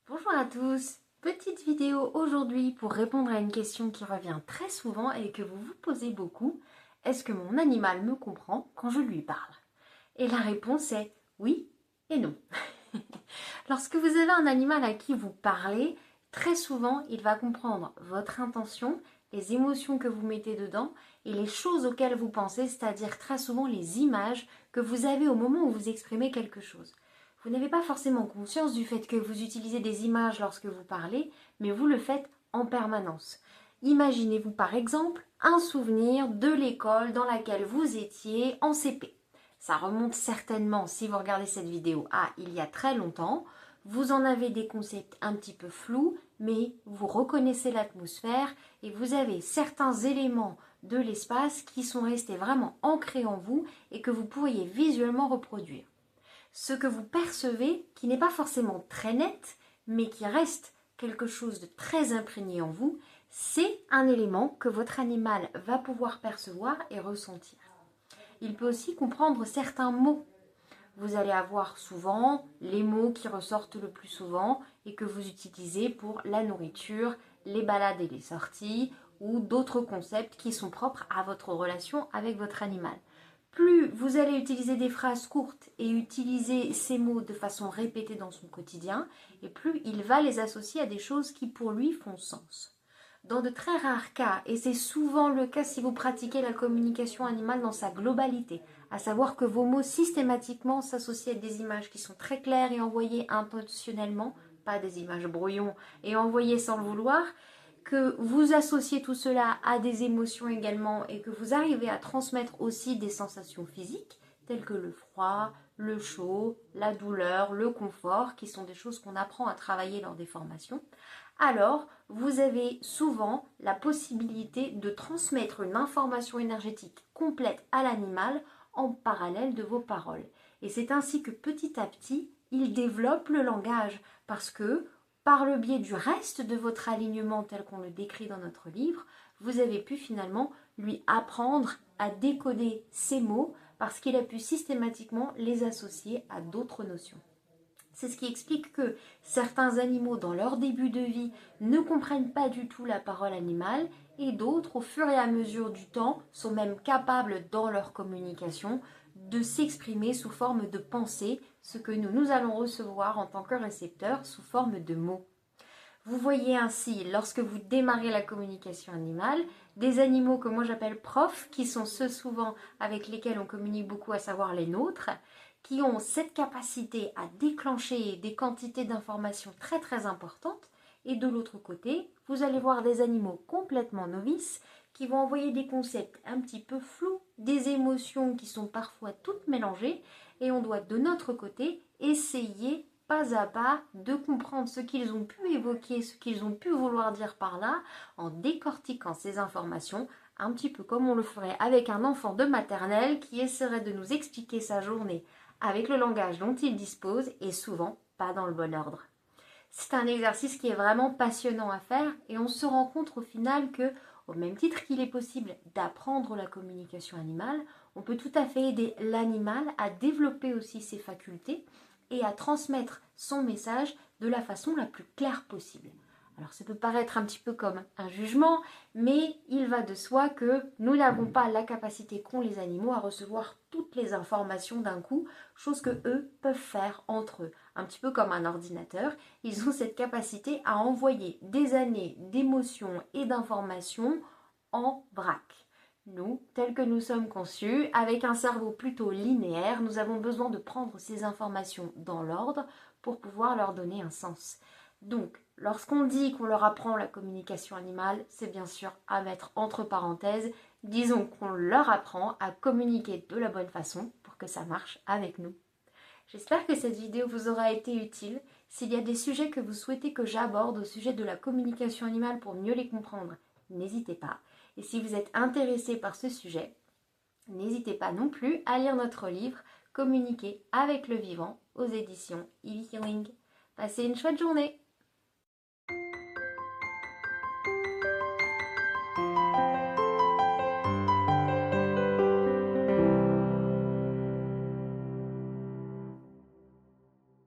Bonjour à tous, petite vidéo aujourd'hui pour répondre à une question qui revient très souvent et que vous vous posez beaucoup. Est-ce que mon animal me comprend quand je lui parle? Et la réponse est oui et non. Lorsque vous avez un animal à qui vous parlez, très souvent il va comprendre votre intention, les émotions que vous mettez dedans et les choses auxquelles vous pensez, c'est-à-dire très souvent les images que vous avez au moment où vous exprimez quelque chose. Vous n'avez pas forcément conscience du fait que vous utilisez des images lorsque vous parlez, mais vous le faites en permanence. Imaginez-vous par exemple un souvenir de l'école dans laquelle vous étiez en CP. Ça remonte certainement, si vous regardez cette vidéo, à il y a très longtemps. Vous en avez des concepts un petit peu flous, mais vous reconnaissez l'atmosphère et vous avez certains éléments de l'espace qui sont restés vraiment ancrés en vous et que vous pourriez visuellement reproduire. Ce que vous percevez, qui n'est pas forcément très net, mais qui reste quelque chose de très imprégné en vous, c'est un élément que votre animal va pouvoir percevoir et ressentir. Il peut aussi comprendre certains mots. Vous allez avoir souvent les mots qui ressortent le plus souvent et que vous utilisez pour la nourriture, les balades et les sorties ou d'autres concepts qui sont propres à votre relation avec votre animal. Plus vous allez utiliser des phrases courtes et utiliser ces mots de façon répétée dans son quotidien, et plus il va les associer à des choses qui pour lui font sens. Dans de très rares cas, et c'est souvent le cas si vous pratiquez la communication animale dans sa globalité, à savoir que vos mots systématiquement s'associent à des images qui sont très claires et envoyées intentionnellement, pas des images brouillons et envoyées sans le vouloir, que vous associez tout cela à des émotions également et que vous arrivez à transmettre aussi des sensations physiques telles que le froid, le chaud, la douleur, le confort, qui sont des choses qu'on apprend à travailler lors des formations, alors vous avez souvent la possibilité de transmettre une information énergétique complète à l'animal en parallèle de vos paroles. Et c'est ainsi que petit à petit, il développe le langage parce que par le biais du reste de votre alignement tel qu'on le décrit dans notre livre, vous avez pu finalement lui apprendre à décoder ces mots parce qu'il a pu systématiquement les associer à d'autres notions. C'est ce qui explique que certains animaux dans leur début de vie ne comprennent pas du tout la parole animale et d'autres, au fur et à mesure du temps, sont même capables dans leur communication de s'exprimer sous forme de pensée, ce que nous allons recevoir en tant que récepteurs sous forme de mots. Vous voyez ainsi, lorsque vous démarrez la communication animale, des animaux que moi j'appelle profs, qui sont ceux souvent avec lesquels on communique beaucoup, à savoir les nôtres, qui ont cette capacité à déclencher des quantités d'informations très très importantes. Et de l'autre côté, vous allez voir des animaux complètement novices qui vont envoyer des concepts un petit peu flous, des émotions qui sont parfois toutes mélangées, et on doit de notre côté essayer pas à pas de comprendre ce qu'ils ont pu évoquer, ce qu'ils ont pu vouloir dire par là, en décortiquant ces informations, un petit peu comme on le ferait avec un enfant de maternelle qui essaierait de nous expliquer sa journée avec le langage dont il dispose et souvent pas dans le bon ordre. C'est un exercice qui est vraiment passionnant à faire et on se rend compte au final que, au même titre qu'il est possible d'apprendre la communication animale, on peut tout à fait aider l'animal à développer aussi ses facultés et à transmettre son message de la façon la plus claire possible. Alors ça peut paraître un petit peu comme un jugement, mais il va de soi que nous n'avons pas la capacité qu'ont les animaux à recevoir toutes les informations d'un coup, chose que eux peuvent faire entre eux. Un petit peu comme un ordinateur, ils ont cette capacité à envoyer des années d'émotions et d'informations en vrac. Nous, tels que nous sommes conçus, avec un cerveau plutôt linéaire, nous avons besoin de prendre ces informations dans l'ordre pour pouvoir leur donner un sens. Donc, lorsqu'on dit qu'on leur apprend la communication animale, c'est bien sûr à mettre entre parenthèses, disons qu'on leur apprend à communiquer de la bonne façon pour que ça marche avec nous. J'espère que cette vidéo vous aura été utile. S'il y a des sujets que vous souhaitez que j'aborde au sujet de la communication animale pour mieux les comprendre, n'hésitez pas. Et si vous êtes intéressé par ce sujet, n'hésitez pas non plus à lire notre livre Communiquer avec le vivant aux éditions Ivy Healing. Passez une chouette journée!